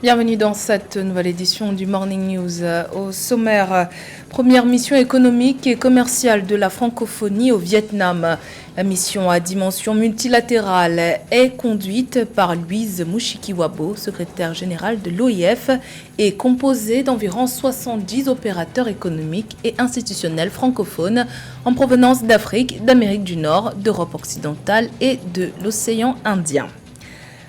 Bienvenue dans cette nouvelle édition du Morning News. Au sommaire, première mission économique et commerciale de la francophonie au Vietnam. La mission à dimension multilatérale est conduite par Louise Mushikiwabo, secrétaire générale de l'OIF, et composée d'environ 70 opérateurs économiques et institutionnels francophones en provenance d'Afrique, d'Amérique du Nord, d'Europe occidentale et de l'océan Indien.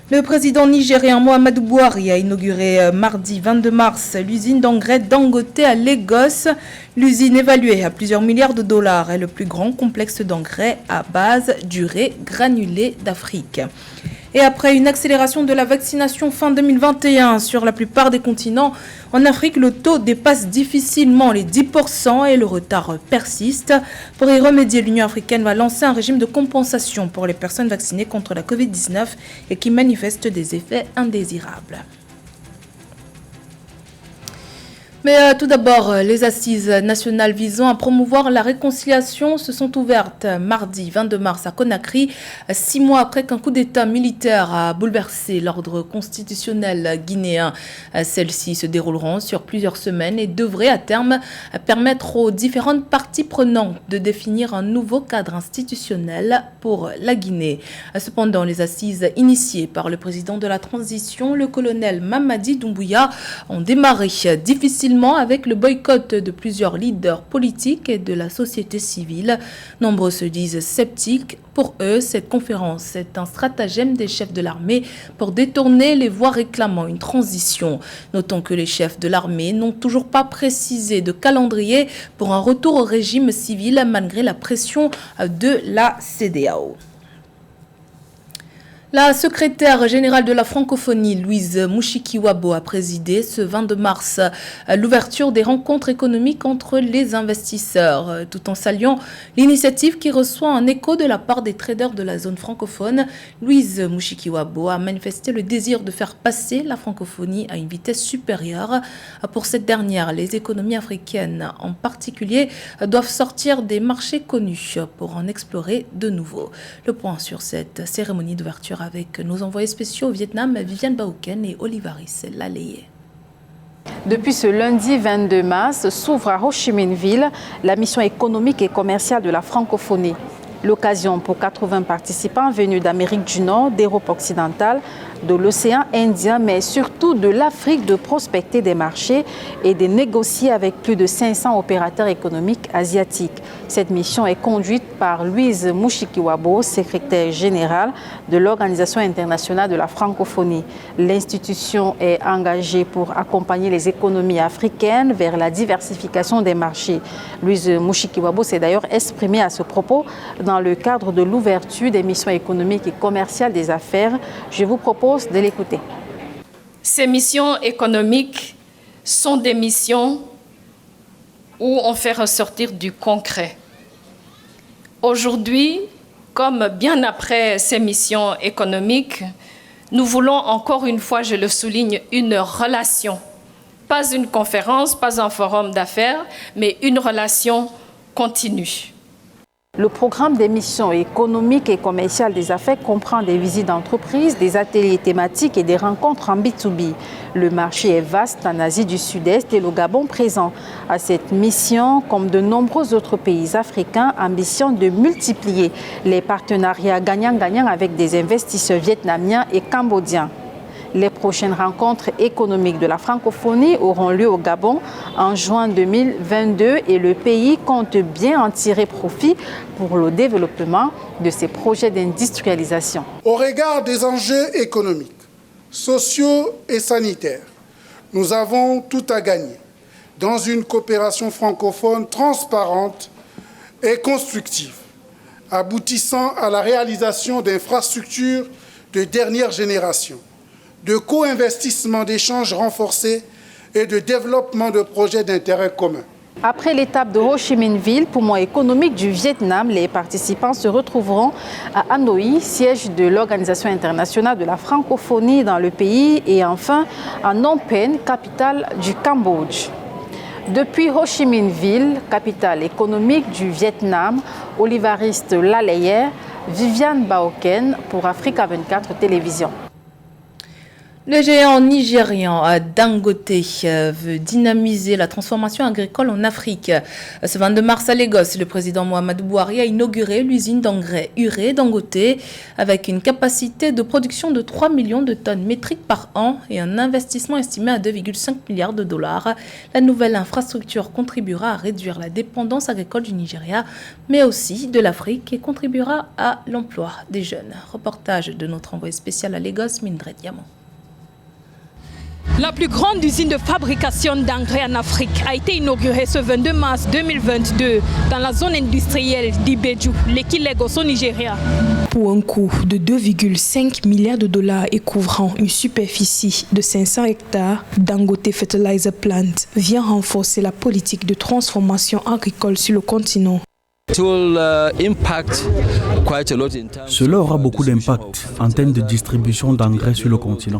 Le président nigérien Muhammadu Buhari a inauguré mardi 22 mars l'usine d'engrais Dangote à Lagos. L'usine évaluée à plusieurs milliards de dollars est le plus grand complexe d'engrais à base d'urée granulée d'Afrique. Et après une accélération de la vaccination fin 2021 sur la plupart des continents, en Afrique, le taux dépasse difficilement les 10% et le retard persiste. Pour y remédier, l'Union africaine va lancer un régime de compensation pour les personnes vaccinées contre la Covid-19 et qui manifestent des effets indésirables. Mais tout d'abord, les assises nationales visant à promouvoir la réconciliation se sont ouvertes mardi 22 mars à Conakry, 6 mois après qu'un coup d'État militaire a bouleversé l'ordre constitutionnel guinéen. Celles-ci se dérouleront sur plusieurs semaines et devraient à terme permettre aux différentes parties prenantes de définir un nouveau cadre institutionnel pour la Guinée. Cependant, les assises initiées par le président de la transition, le colonel Mamadi Doumbouya, ont démarré difficilement avec le boycott de plusieurs leaders politiques et de la société civile. Nombreux se disent sceptiques. Pour eux, cette conférence est un stratagème des chefs de l'armée pour détourner les voix réclamant une transition. Notons que les chefs de l'armée n'ont toujours pas précisé de calendrier pour un retour au régime civil malgré la pression de la CEDEAO. La secrétaire générale de la francophonie, Louise Mushikiwabo, a présidé ce 22 mars l'ouverture des rencontres économiques entre les investisseurs, tout en saluant l'initiative qui reçoit un écho de la part des traders de la zone francophone. Louise Mushikiwabo a manifesté le désir de faire passer la francophonie à une vitesse supérieure. Pour cette dernière, les économies africaines en particulier doivent sortir des marchés connus pour en explorer de nouveaux. Le point sur cette cérémonie d'ouverture avec nos envoyés spéciaux au Vietnam, Viviane Baoken et Olivaris Laleye. Depuis ce lundi 22 mars, s'ouvre à Ho Chi Minh Ville la mission économique et commerciale de la francophonie. L'occasion pour 80 participants venus d'Amérique du Nord, d'Europe occidentale, de l'océan Indien, mais surtout de l'Afrique, de prospecter des marchés et de négocier avec plus de 500 opérateurs économiques asiatiques. Cette mission est conduite par Louise Mushikiwabo, secrétaire générale de l'Organisation internationale de la francophonie. L'institution est engagée pour accompagner les économies africaines vers la diversification des marchés. Louise Mushikiwabo s'est d'ailleurs exprimée à ce propos dans le cadre de l'ouverture des missions économiques et commerciales des affaires. Je vous propose de l'écouter. Ces missions économiques sont des missions où on fait ressortir du concret. Aujourd'hui, comme bien après ces missions économiques, nous voulons encore une fois, je le souligne, une relation. Pas une conférence, pas un forum d'affaires, mais une relation continue. Le programme des missions économiques et commerciales des affaires comprend des visites d'entreprise, des ateliers thématiques et des rencontres en B2B. Le marché est vaste en Asie du Sud-Est et le Gabon présent. À cette mission, comme de nombreux autres pays africains, ambitionnent de multiplier les partenariats gagnant-gagnant avec des investisseurs vietnamiens et cambodgiens. Les prochaines rencontres économiques de la francophonie auront lieu au Gabon en juin 2022 et le pays compte bien en tirer profit pour le développement de ses projets d'industrialisation. Au regard des enjeux économiques, sociaux et sanitaires, nous avons tout à gagner dans une coopération francophone transparente et constructive, aboutissant à la réalisation d'infrastructures de dernière génération, de co-investissement d'échanges renforcés et de développement de projets d'intérêt commun. Après l'étape de Ho Chi Minh Ville, poumon économique du Vietnam, les participants se retrouveront à Hanoi, siège de l'Organisation internationale de la francophonie dans le pays, et enfin à Phnom Penh, capitale du Cambodge. Depuis Ho Chi Minh Ville, capitale économique du Vietnam, Olivaris Laleye, Viviane Baoken pour Africa 24 Télévision. Le géant nigérian Dangote veut dynamiser la transformation agricole en Afrique. Ce 22 mars à Lagos, le président Muhammadu Buhari a inauguré l'usine d'engrais urée Dangote avec une capacité de production de 3 millions de tonnes métriques par an et un investissement estimé à 2,5 milliards de dollars. La nouvelle infrastructure contribuera à réduire la dépendance agricole du Nigeria, mais aussi de l'Afrique et contribuera à l'emploi des jeunes. Reportage de notre envoyé spécial à Lagos, Mindre Diamant. La plus grande usine de fabrication d'engrais en Afrique a été inaugurée ce 22 mars 2022 dans la zone industrielle d'Ibeju, l'Eki Lagos au Nigeria. Pour un coût de 2,5 milliards de dollars et couvrant une superficie de 500 hectares, Dangote Fertilizer Plant vient renforcer la politique de transformation agricole sur le continent. Cela aura beaucoup d'impact en termes de distribution d'engrais sur le continent.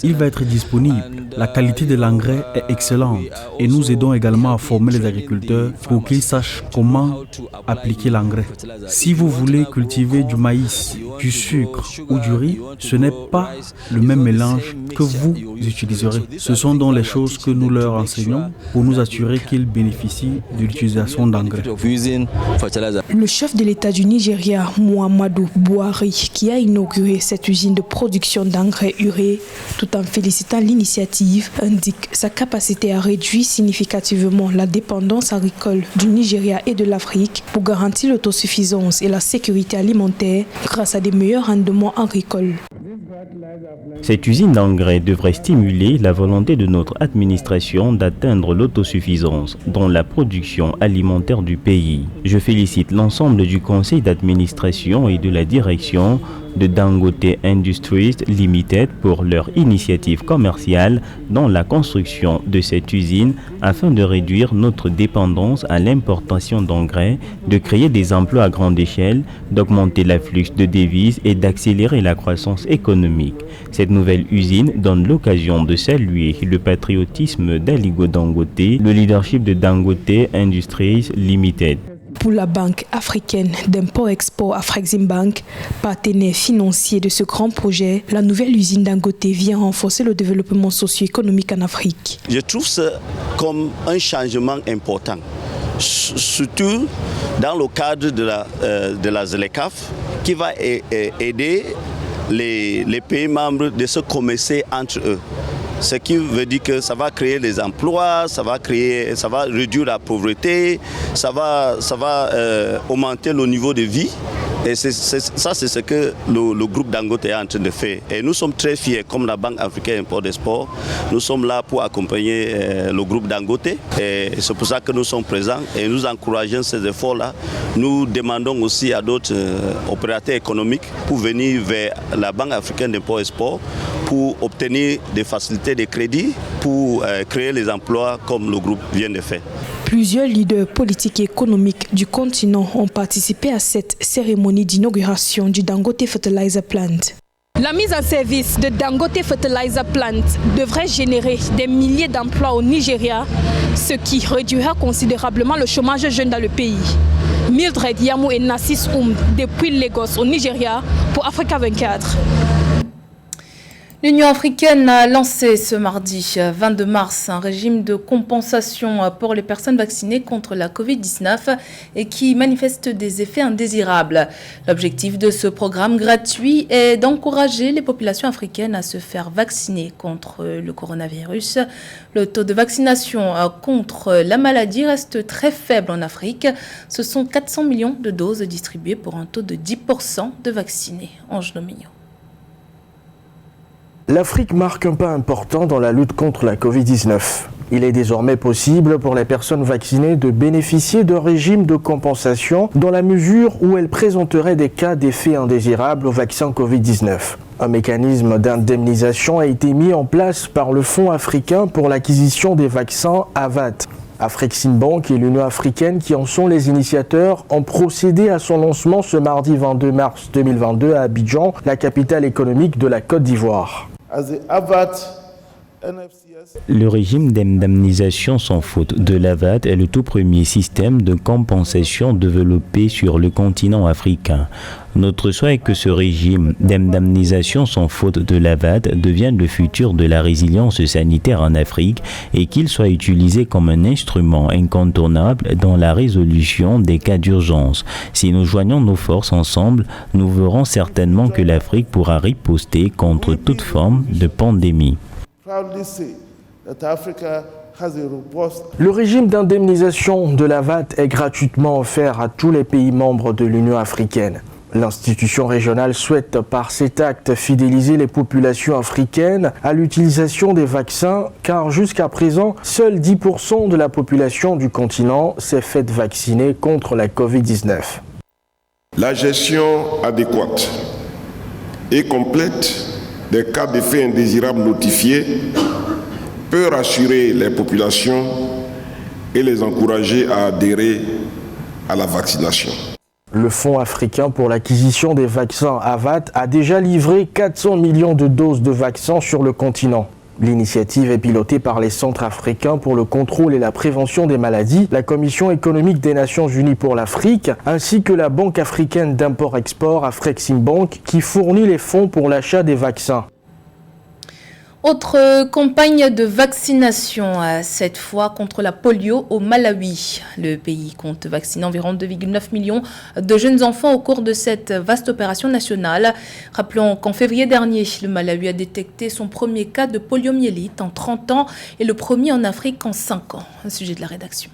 Il va être disponible. La qualité de l'engrais est excellente et nous aidons également à former les agriculteurs pour qu'ils sachent comment appliquer l'engrais. Si vous voulez cultiver du maïs, du sucre ou du riz, ce n'est pas le même mélange que vous utiliserez. Ce sont donc les choses que nous leur enseignons pour nous assurer qu'ils bénéficient de l'utilisation d'engrais. Le chef de l'État du Nigeria, Muhammadu Buhari, qui a inauguré cette usine de production d'engrais urée, tout en félicitant l'initiative, indique sa capacité à réduire significativement la dépendance agricole du Nigeria et de l'Afrique pour garantir l'autosuffisance et la sécurité alimentaire grâce à des meilleurs rendements agricoles. Cette usine d'engrais devrait stimuler la volonté de notre administration d'atteindre l'autosuffisance dans la production alimentaire du pays. Je félicite l'ensemble du conseil d'administration et de la direction de Dangote Industries Limited pour leur initiative commerciale dans la construction de cette usine afin de réduire notre dépendance à l'importation d'engrais, de créer des emplois à grande échelle, d'augmenter l'afflux de devises et d'accélérer la croissance économique. Cette nouvelle usine donne l'occasion de saluer le patriotisme d'Aliko Dangote, le leadership de Dangote Industries Limited. Pour la Banque africaine d'import-export Afreximbank, partenaire financier de ce grand projet, la nouvelle usine Dangote vient renforcer le développement socio-économique en Afrique. Je trouve ça comme un changement important, surtout dans le cadre de la ZLECAf, qui va aider les pays membres de se commercer entre eux. Ce qui veut dire que ça va créer des emplois, ça va réduire la pauvreté, ça va augmenter le niveau de vie. Et c'est ce que le groupe Dangote est en train de faire. Et nous sommes très fiers, comme la Banque africaine import-export, nous sommes là pour accompagner le groupe Dangote. Et c'est pour ça que nous sommes présents et nous encourageons ces efforts-là. Nous demandons aussi à d'autres opérateurs économiques pour venir vers la Banque africaine d'import-export pour obtenir des facilités de crédit, pour créer les emplois comme le groupe vient de faire. Plusieurs leaders politiques et économiques du continent ont participé à cette cérémonie d'inauguration du Dangote Fertilizer Plant. La mise en service de Dangote Fertilizer Plant devrait générer des milliers d'emplois au Nigeria, ce qui réduira considérablement le chômage jeune dans le pays. Mildred Yamou et Nassis Oum depuis Lagos au Nigeria pour Africa 24. L'Union africaine a lancé ce mardi 22 mars un régime de compensation pour les personnes vaccinées contre la Covid-19 et qui manifestent des effets indésirables. L'objectif de ce programme gratuit est d'encourager les populations africaines à se faire vacciner contre le coronavirus. Le taux de vaccination contre la maladie reste très faible en Afrique. Ce sont 400 millions de doses distribuées pour un taux de 10% de vaccinés. Ange Nomigno. L'Afrique marque un pas important dans la lutte contre la Covid-19. Il est désormais possible pour les personnes vaccinées de bénéficier d'un régime de compensation dans la mesure où elles présenteraient des cas d'effets indésirables au vaccin Covid-19. Un mécanisme d'indemnisation a été mis en place par le Fonds africain pour l'acquisition des vaccins AVAT. Afreximbank et l'Union africaine, qui en sont les initiateurs, ont procédé à son lancement ce mardi 22 mars 2022 à Abidjan, la capitale économique de la Côte d'Ivoire. As the AVAT Le régime d'indemnisation sans faute de l'AVAD est le tout premier système de compensation développé sur le continent africain. Notre souhait est que ce régime d'indemnisation sans faute de l'AVAD devienne le futur de la résilience sanitaire en Afrique et qu'il soit utilisé comme un instrument incontournable dans la résolution des cas d'urgence. Si nous joignons nos forces ensemble, nous verrons certainement que l'Afrique pourra riposter contre toute forme de pandémie. Le régime d'indemnisation de l'AVAD est gratuitement offert à tous les pays membres de l'Union africaine. L'institution régionale souhaite par cet acte fidéliser les populations africaines à l'utilisation des vaccins, car jusqu'à présent, seuls 10% de la population du continent s'est faite vacciner contre la Covid-19. La gestion adéquate et complète des cas d'effets indésirables notifiés peut rassurer les populations et les encourager à adhérer à la vaccination. Le Fonds africain pour l'acquisition des vaccins AVAD a déjà livré 400 millions de doses de vaccins sur le continent. L'initiative est pilotée par les Centres africains pour le contrôle et la prévention des maladies, la Commission économique des Nations Unies pour l'Afrique, ainsi que la Banque africaine d'import-export Afreximbank qui fournit les fonds pour l'achat des vaccins. Autre campagne de vaccination, cette fois contre la polio au Malawi. Le pays compte vacciner environ 2,9 millions de jeunes enfants au cours de cette vaste opération nationale. Rappelons qu'en février dernier, le Malawi a détecté son premier cas de poliomyélite en 30 ans et le premier en Afrique en 5 ans. Un sujet de la rédaction.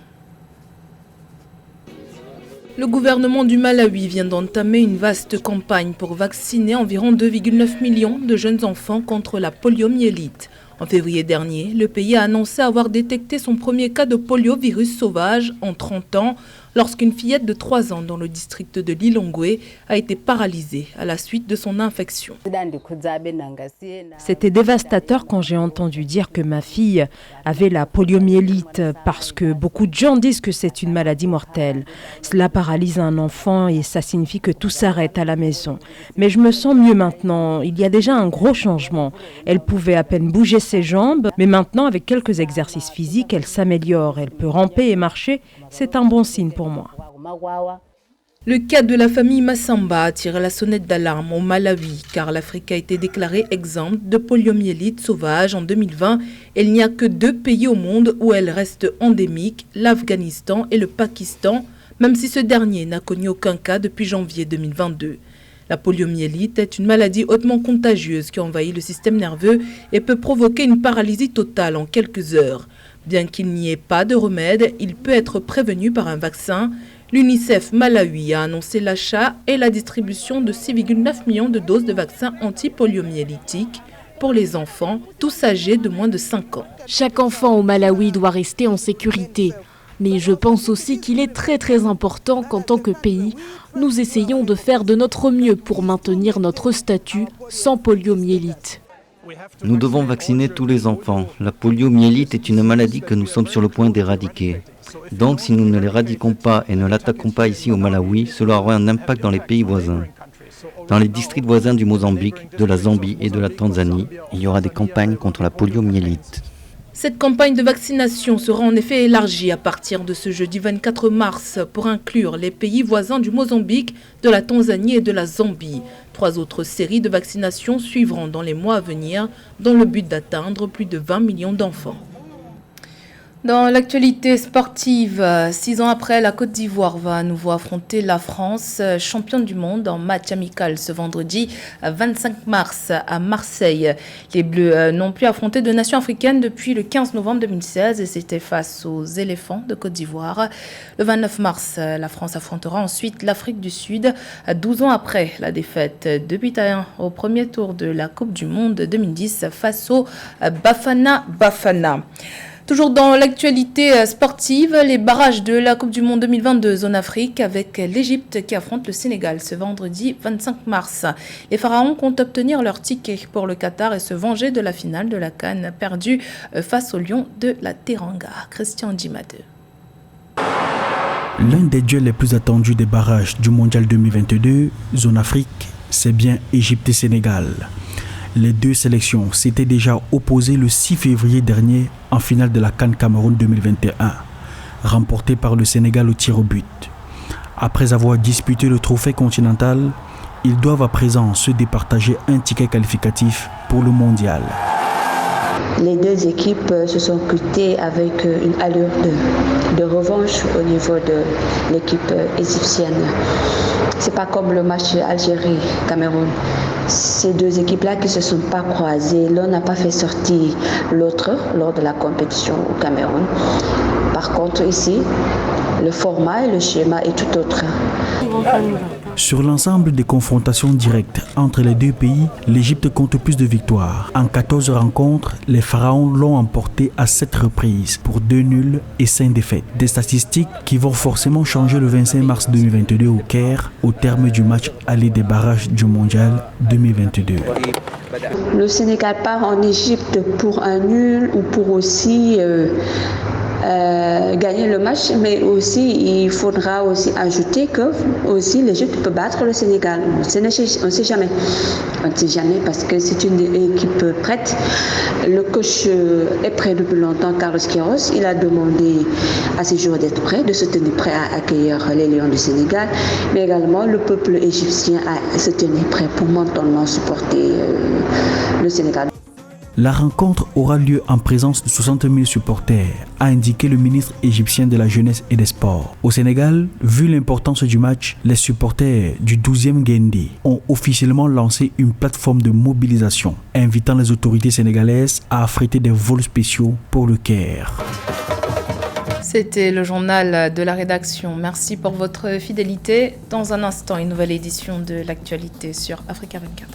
Le gouvernement du Malawi vient d'entamer une vaste campagne pour vacciner environ 2,9 millions de jeunes enfants contre la poliomyélite. En février dernier, le pays a annoncé avoir détecté son premier cas de poliovirus sauvage en 30 ans lorsqu'une fillette de 3 ans dans le district de Lilongwe a été paralysée à la suite de son infection. C'était dévastateur quand j'ai entendu dire que ma fille avait la poliomyélite parce que beaucoup de gens disent que c'est une maladie mortelle. Cela paralyse un enfant et ça signifie que tout s'arrête à la maison. Mais je me sens mieux maintenant. Il y a déjà un gros changement. Elle pouvait à peine bouger ses jambes, mais maintenant avec quelques exercices physiques, elle s'améliore. Elle peut ramper et marcher. C'est un bon signe pour moi. Le cas de la famille Massamba a tiré la sonnette d'alarme au Malawi car l'Afrique a été déclarée exempte de poliomyélite sauvage en 2020. Et il n'y a que 2 pays au monde où elle reste endémique, l'Afghanistan et le Pakistan, même si ce dernier n'a connu aucun cas depuis janvier 2022. La poliomyélite est une maladie hautement contagieuse qui envahit le système nerveux et peut provoquer une paralysie totale en quelques heures. Bien qu'il n'y ait pas de remède, il peut être prévenu par un vaccin. L'UNICEF Malawi a annoncé l'achat et la distribution de 6,9 millions de doses de vaccins anti-poliomyélitiques pour les enfants, tous âgés de moins de 5 ans. Chaque enfant au Malawi doit rester en sécurité. Mais je pense aussi qu'il est très important qu'en tant que pays, nous essayons de faire de notre mieux pour maintenir notre statut sans poliomyélite. Nous devons vacciner tous les enfants. La poliomyélite est une maladie que nous sommes sur le point d'éradiquer. Donc si nous ne l'éradiquons pas et ne l'attaquons pas ici au Malawi, cela aura un impact dans les pays voisins. Dans les districts voisins du Mozambique, de la Zambie et de la Tanzanie, il y aura des campagnes contre la poliomyélite. Cette campagne de vaccination sera en effet élargie à partir de ce jeudi 24 mars pour inclure les pays voisins du Mozambique, de la Tanzanie et de la Zambie. 3 autres séries de vaccinations suivront dans les mois à venir dans le but d'atteindre plus de 20 millions d'enfants. Dans l'actualité sportive, 6 ans après, la Côte d'Ivoire va à nouveau affronter la France, championne du monde, en match amical ce vendredi 25 mars à Marseille. Les Bleus n'ont plus affronté de nation africaine depuis le 15 novembre 2016 et c'était face aux éléphants de Côte d'Ivoire. Le 29 mars, la France affrontera ensuite l'Afrique du Sud, 12 ans après la défaite 2-1 au premier tour de la Coupe du Monde 2010 face au Bafana Bafana. Toujours dans l'actualité sportive, les barrages de la Coupe du Monde 2022 zone Afrique avec l'Égypte qui affronte le Sénégal ce vendredi 25 mars. Les Pharaons comptent obtenir leur ticket pour le Qatar et se venger de la finale de la CAN perdue face aux Lions de la Teranga. Christian Djimade. L'un des duels les plus attendus des barrages du Mondial 2022 zone Afrique, c'est bien Égypte et Sénégal. Les deux sélections s'étaient déjà opposées le 6 février dernier en finale de la CAN Cameroun 2021, remportée par le Sénégal au tir au but. Après avoir disputé le trophée continental, ils doivent à présent se départager un ticket qualificatif pour le mondial. Les deux équipes se sont quittées avec une allure de revanche au niveau de l'équipe égyptienne. C'est pas comme le match Algérie-Cameroun. Ces deux équipes-là qui ne se sont pas croisées, l'un n'a pas fait sortir l'autre lors de la compétition au Cameroun. Par contre, ici, le format et le schéma est tout autre. Sur l'ensemble des confrontations directes entre les deux pays, l'Égypte compte plus de victoires. En 14 rencontres, les Pharaons l'ont emporté à 7 reprises pour 2 nuls et 5 défaites. Des statistiques qui vont forcément changer le 25 mars 2022 au Caire, au terme du match aller des barrages du Mondial 2022. Le Sénégal part en Égypte pour un nul ou pour aussi gagner le match, mais aussi il faudra aussi ajouter que aussi l'Égypte peut battre le Sénégal. On ne sait jamais. On ne sait jamais parce que c'est une équipe prête. Le coach est prêt depuis longtemps, Carlos Queiroz. Il a demandé à ses joueurs d'être prêts, de se tenir prêts à accueillir les Lions du Sénégal, mais également le peuple égyptien à se tenir prêt pour mentalement supporter le Sénégal. La rencontre aura lieu en présence de 60 000 supporters, a indiqué le ministre égyptien de la Jeunesse et des Sports. Au Sénégal, vu l'importance du match, les supporters du 12e Guendé ont officiellement lancé une plateforme de mobilisation, invitant les autorités sénégalaises à affréter des vols spéciaux pour le Caire. C'était le journal de la rédaction. Merci pour votre fidélité. Dans un instant, une nouvelle édition de l'actualité sur Africa 24.